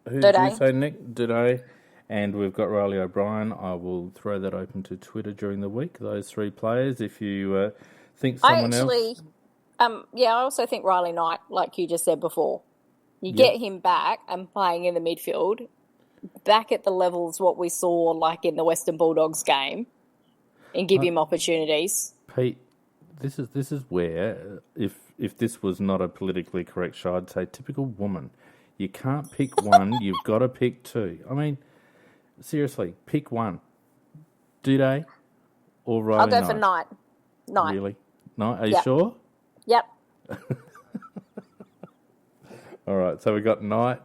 who did you say, Nick? Duday. And we've got Riley O'Brien. I will throw that open to Twitter during the week, those 3 players. If you think someone else... I also think Riley Knight, like you just said before. You get him back and playing in the midfield, back at the levels what we saw like in the Western Bulldogs game, and give him opportunities. Pete, this is where, if this was not a politically correct show, I'd say typical woman. You can't pick one, you've got to pick 2. I mean, seriously, pick one. Duday or Riley Knight? I'll go for Knight. Knight. Really? Knight? Are you sure? Yep. All right, so we got Knight.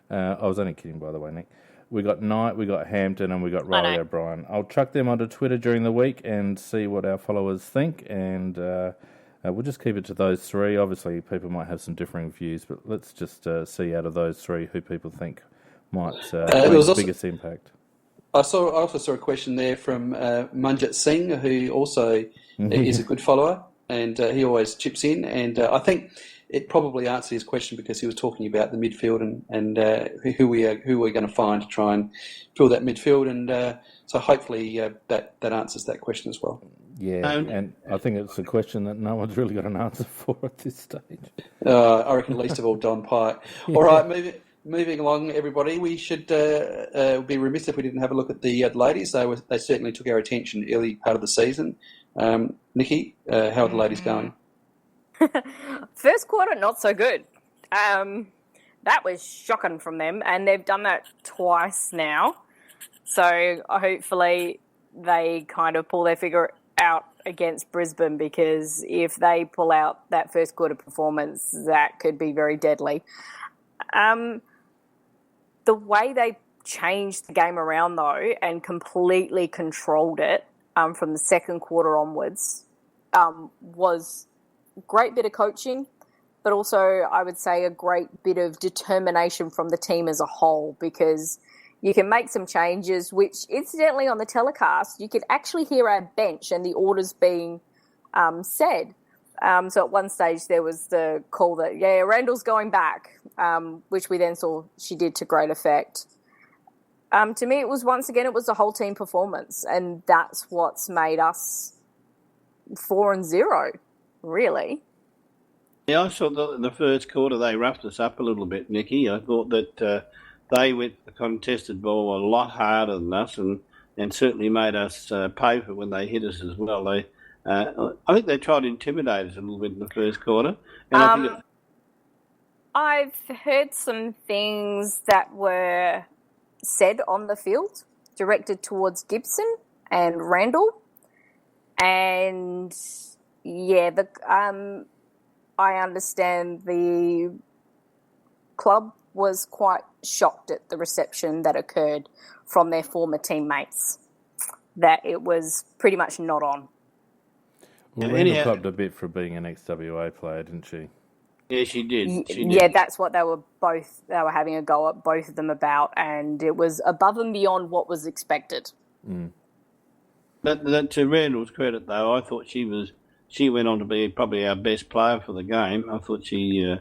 I was only kidding, by the way, Nick. We got Knight, we got Hampton, and we got Riley O'Brien. I'll chuck them onto Twitter during the week and see what our followers think, and we'll just keep it to those 3. Obviously, people might have some differing views, but let's just see out of those 3 who people think might make the biggest impact. I also saw a question there from Manjit Singh, who also is a good follower, and he always chips in, and I think it probably answered his question because he was talking about the midfield and who we're going to find to try and fill that midfield, and so hopefully that answers that question as well. Yeah, and I think it's a question that no one's really got an answer for at this stage. I reckon least of all Don Pye. All right, moving along, everybody. We should be remiss if we didn't have a look at the ladies. They certainly took our attention early part of the season. Nikki, how are the ladies going? First quarter, not so good. That was shocking from them, and they've done that twice now. So hopefully they kind of pull their figure out against Brisbane, because if they pull out that first quarter performance, that could be very deadly. The way they changed the game around, though, and completely controlled it from the second quarter onwards was a great bit of coaching, but also I would say a great bit of determination from the team as a whole, because you can make some changes, which incidentally on the telecast, you could actually hear our bench and the orders being said. So at one stage there was the call that, Randall's going back, which we then saw she did to great effect. To me, it was the whole team performance, and that's what's made us 4-0, really. Yeah, I saw the first quarter they roughed us up a little bit, Nikki. I thought that they went the contested ball a lot harder than us, and certainly made us pay for it when they hit us as well. I think they tried to intimidate us a little bit in the first quarter. And I've heard some things that were said on the field directed towards Gibson and Randall, and I understand the club was quite shocked at the reception that occurred from their former teammates, that it was pretty much not on. Well, Randall copped a bit for being an ex-WA player, didn't she? Yeah, she did. Yeah, that's what they were having a go at both of them about, and it was above and beyond what was expected. Mm. But to Randall's credit, though, I thought she went on to be probably our best player for the game. I thought she's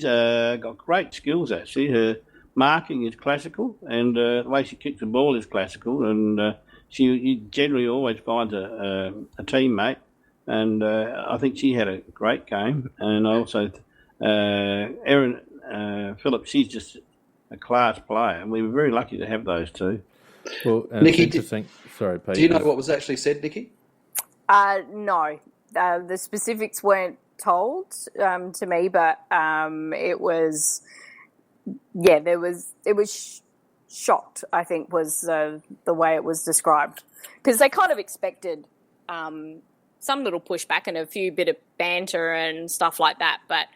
got great skills, actually. Her marking is classical, and the way she kicks the ball is classical, and she generally always finds a teammate. And I think she had a great game. And also, Erin Phillips, she's just a class player. And we were very lucky to have those two. Well, Nikki, sorry, Pete. Do you know what was actually said, Nikki? No. The specifics weren't told to me, but it was, it was shocked, I think, was the way it was described. Because they kind of expected some little pushback and a few bit of banter and stuff like that. But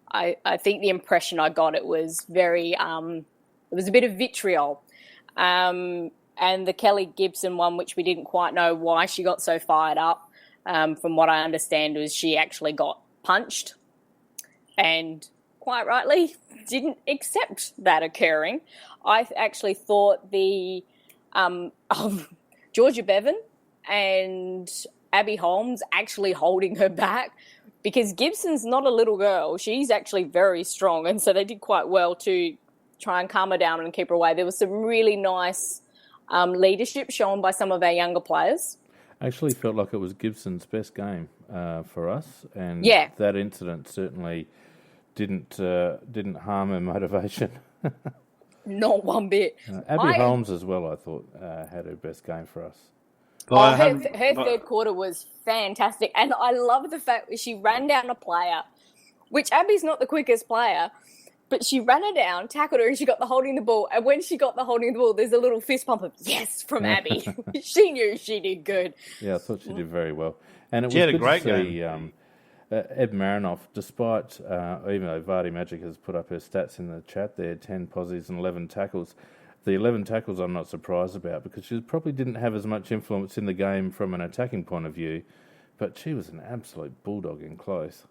I think the impression I got, it was very, it was a bit of vitriol. And the Kelly Gibson one, which we didn't quite know why she got so fired up, from what I understand, was she actually got punched and quite rightly didn't accept that occurring. I actually thought the Georgia Bevan and Abby Holmes actually holding her back, because Gibson's not a little girl. She's actually very strong, and so they did quite well to try and calm her down and keep her away. There was some really nice leadership shown by some of our younger players. I actually felt like it was Gibson's best game for us, and that incident certainly didn't harm her motivation. Not one bit. Abby Holmes as well, I thought, had her best game for us. Her third quarter was fantastic, and I love the fact that she ran down a player, which Abby's not the quickest player, but she ran her down, tackled her, and she got the holding the ball. And when she got the holding the ball, there's a little fist pump of yes from Abby. She knew she did good. Yeah, I thought she did very well. And it she was had good a great to see game. Ed Marinoff, despite, even though Vardy Magic has put up her stats in the chat there, 10 posies and 11 tackles, the 11 tackles I'm not surprised about, because she probably didn't have as much influence in the game from an attacking point of view, but she was an absolute bulldog in close.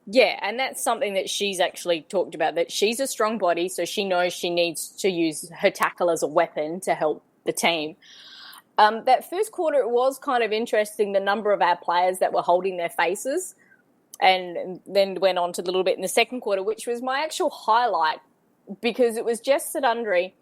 Yeah, and that's something that she's actually talked about, that she's a strong body, so she knows she needs to use her tackle as a weapon to help the team. That first quarter, it was kind of interesting, the number of our players that were holding their faces, and then went on to a little bit in the second quarter, which was my actual highlight, because it was Jess Sedundry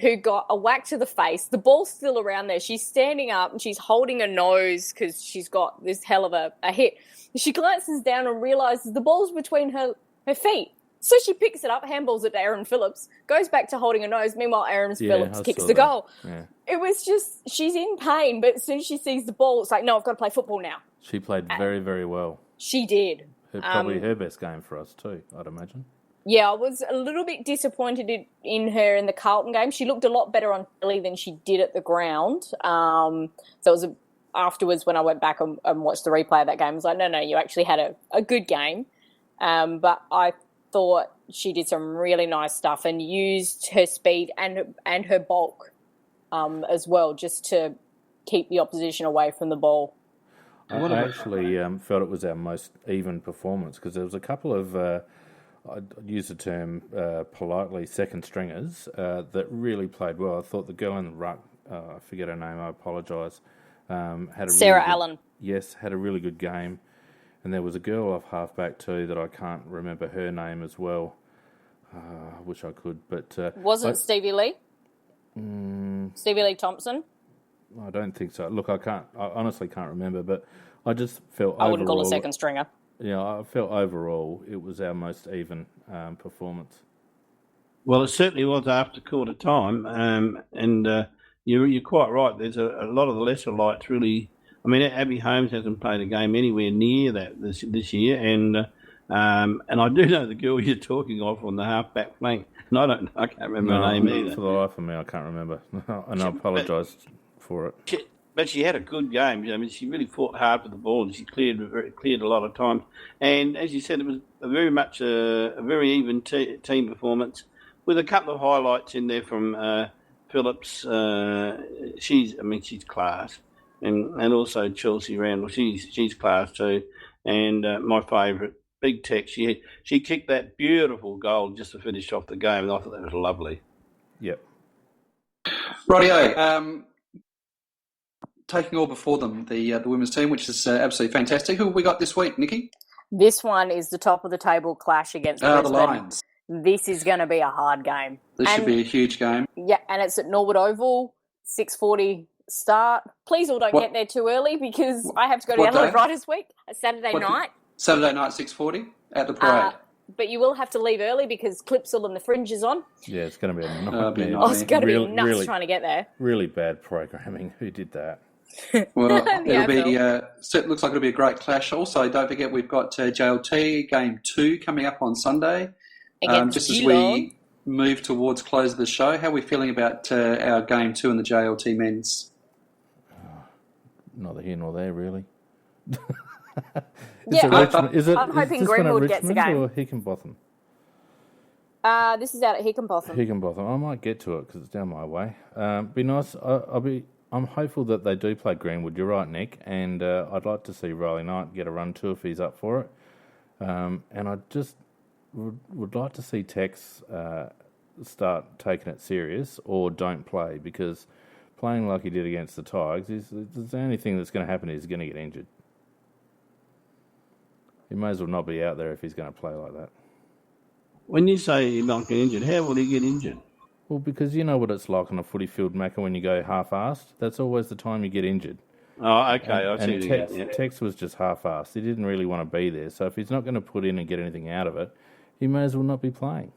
who got a whack to the face. The ball's still around there. She's standing up and she's holding her nose because she's got this hell of a hit. She glances down and realises the ball's between her feet. So she picks it up, handballs it to Erin Phillips, goes back to holding her nose. Meanwhile, Erin Phillips kicks the goal. Yeah. It was just, she's in pain, but as soon as she sees the ball, it's like, no, I've got to play football now. She played very, very well. She did. Probably her best game for us too, I'd imagine. Yeah, I was a little bit disappointed in her in the Carlton game. She looked a lot better on telly than she did at the ground. So it was afterwards when I went back and watched the replay of that game, I was like, no, you actually had a good game. But I thought she did some really nice stuff and used her speed and her bulk as well, just to keep the opposition away from the ball. I actually felt it was our most even performance because there was a couple of, I'd use the term politely, second stringers that really played well. I thought the girl in the ruck, I forget her name, I apologise, had a Sarah really good, Allen. Yes, had a really good game. And there was a girl off halfback too that I can't remember her name as well. I wish I could, but wasn't Stevie Lee? Stevie Lee Thompson? I don't think so. Look, I honestly can't remember, but I just felt I wouldn't call a second stringer. Yeah, I felt overall it was our most even performance. Well, it certainly was after quarter time, and you're quite right. There's a lot of the lesser lights really. I mean, Abby Holmes hasn't played a game anywhere near that this year, and I do know the girl you're talking of on the half-back flank. And I can't remember her name either. For the life of me, I can't remember, and I apologise for it. But she had a good game. I mean, she really fought hard for the ball, and she cleared a lot of times. And as you said, it was very much a very even team performance with a couple of highlights in there from Phillips. She's class. And also Chelsea Randall, she's class too. And my favourite, Big Tech, she kicked that beautiful goal just to finish off the game, and I thought that was lovely. Yep. Rightio. Taking all before them, the women's team, which is absolutely fantastic. Who have we got this week, Nikki? This one is the top of the table clash against the Brisbane. Lions. This is going to be a hard game. Should be a huge game. Yeah, and it's at Norwood Oval, 6:40 start. Please all don't get there too early because I have to go to Adelaide Riders Week, a Saturday night. Saturday night, 6:40 at the parade. But you will have to leave early because Clipsal and the Fringe is on. Yeah, it's going to be a nightmare. It's going to be nuts trying to get there. Really bad programming. Who did that? Well, it'll be. It looks like it'll be a great clash. Also, don't forget we've got JLT Game 2 coming up on Sunday. Against just as we move towards close of the show, how are we feeling about our Game 2 and the JLT men's? Neither here nor there, really. I'm hoping Greenwood gets a game. Or Hickenbotham? This is out at Hickenbotham. Hickenbotham. I might get to it because it's down my way. Be nice. I'm hopeful that they do play Greenwood. You're right, Nick. And I'd like to see Riley Knight get a run too if he's up for it. And I just would like to see Tex start taking it serious or don't play, because playing like he did against the Tigers, the only thing that's going to happen is he's going to get injured. He may as well not be out there if he's going to play like that. When you say he might get injured, how will he get injured? Well, because you know what it's like on a footy field, Macca, when you go half-assed. That's always the time you get injured. Oh, okay. I see. Tex was just half-assed. He didn't really want to be there. So if he's not going to put in and get anything out of it, he may as well not be playing.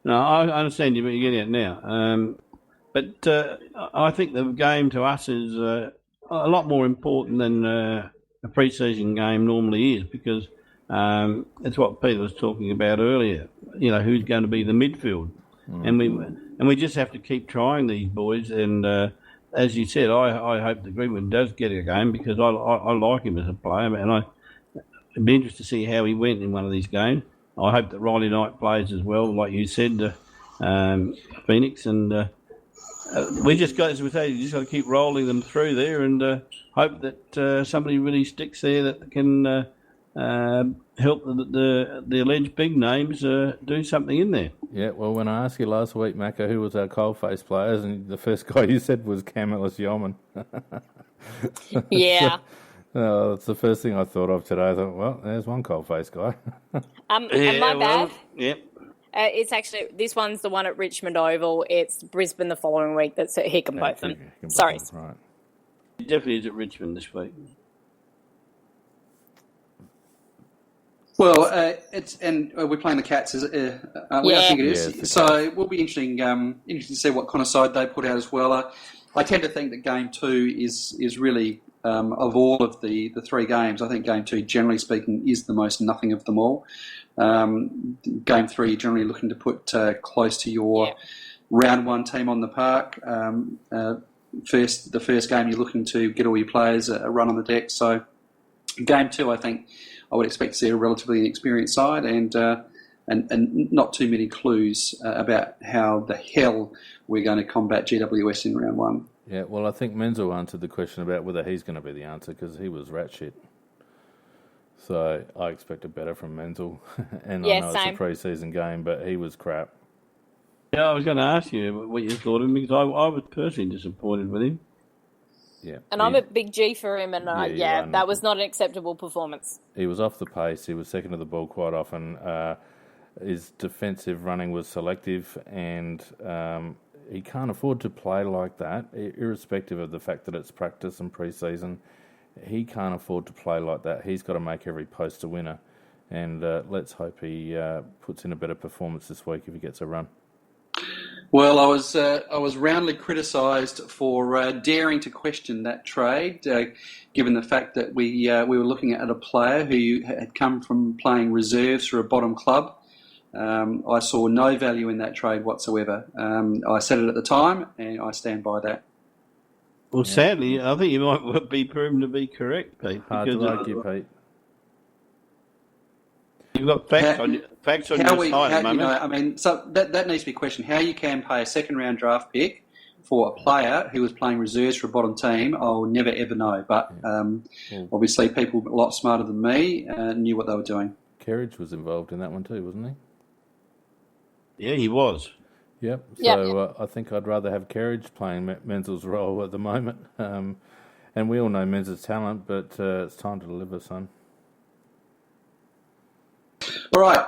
No, I understand you're getting it now. But I think the game to us is a lot more important than a pre-season game normally is, because it's what Peter was talking about earlier. You know, who's going to be the midfield, and we just have to keep trying these boys. And as you said, I hope that Greenwood does get a game, because I like him as a player, and I'd be interested to see how he went in one of these games. I hope that Riley Knight plays as well, like you said, Phoenix, and we just got, as we say, you just got to keep rolling them through there, and hope that somebody really sticks there that can help the alleged big names do something in there. Yeah, well, when I asked you last week, Macca, who was our coalface players, and the first guy you said was Cam Ellis-Yeoman. Yeah. That's the first thing I thought of today. I thought, well, there's one coalface guy. And my bad. Yep. It's actually, this one's the one at Richmond Oval. It's Brisbane the following week. That's at Hickenbotham. Sorry. Right. It definitely is at Richmond this week. Well, we're playing the Cats, aren't we? Yeah. I think it is. Yeah, So it will be interesting to see what kind of side they put out as well. I tend to think that Game 2 is really of all of the three games. I think Game 2, generally speaking, is the most nothing of them all. Game 3, you're generally looking to put close to your round 1 team on the park. The first game, you're looking to get all your players a run on the deck. So Game 2, I think I would expect to see a relatively inexperienced side and not too many clues about how the hell we're going to combat GWS in round 1. Yeah, well, I think Menzel answered the question about whether he's going to be the answer because he was rat shit. So I expected better from Menzel. And I know same. it's a pre-season game, but he was crap. Yeah, I was going to ask you what you thought of him because I was personally disappointed with him. Yeah, and I'm a big G for him, and that was not an acceptable performance. He was off the pace. He was second to the ball quite often. His defensive running was selective, and he can't afford to play like that, irrespective of the fact that it's practice and pre-season. He can't afford to play like that. He's got to make every post a winner, and let's hope he puts in a better performance this week if he gets a run. Well, I was roundly criticised for daring to question that trade, given the fact that we were looking at a player who had come from playing reserves for a bottom club. I saw no value in that trade whatsoever. I said it at the time, and I stand by that. Well, sadly, I think you might be proven to be correct, Pete. Hard to argue, Pete. You've got facts on your side at the moment. So that needs to be questioned. How you can pay a second-round draft pick for a player who was playing reserves for a bottom team, I'll never, ever know. But obviously people a lot smarter than me knew what they were doing. Kerridge was involved in that one too, wasn't he? Yeah, he was. Yep. So I think I'd rather have Kerridge playing Menzel's role at the moment. And we all know Menzel's talent, but it's time to deliver, son. All right.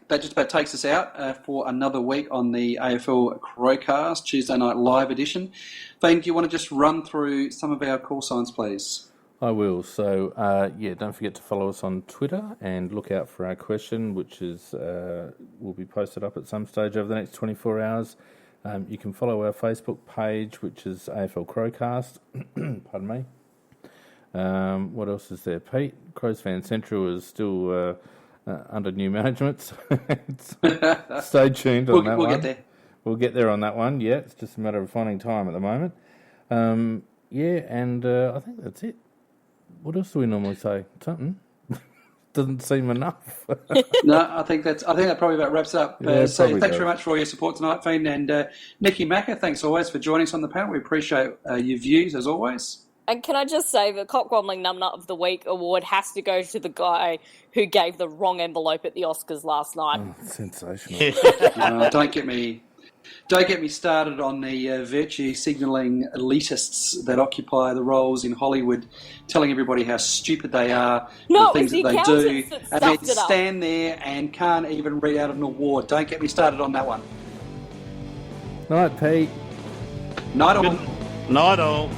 That just about takes us out for another week on the AFL Crowcast Tuesday Night Live edition. Fane, do you want to just run through some of our call signs, please? I will. So, don't forget to follow us on Twitter and look out for our question, which is will be posted up at some stage over the next 24 hours. You can follow our Facebook page, which is AFL Crowcast. Pardon me. What else is there, Pete? Crows Fan Central is still under new management. So stay tuned on that one. We'll get there. We'll get there on that one. Yeah, it's just a matter of finding time at the moment. I think that's it. What else do we normally say? Something doesn't seem enough. No, I think that probably about wraps it up. So thanks very much for all your support tonight, Fane, and Nikki Macca. Thanks always for joining us on the panel. We appreciate your views as always. And can I just say the Cockwobbling Numbnut of the Week award has to go to the guy who gave the wrong envelope at the Oscars last night. Oh, sensational. Don't get me started on the virtue signalling elitists that occupy the roles in Hollywood, telling everybody how stupid they are, the things that they do, and then stand there and can't even read out an award. Don't get me started on that one. Night, Pete. Night all. Night all.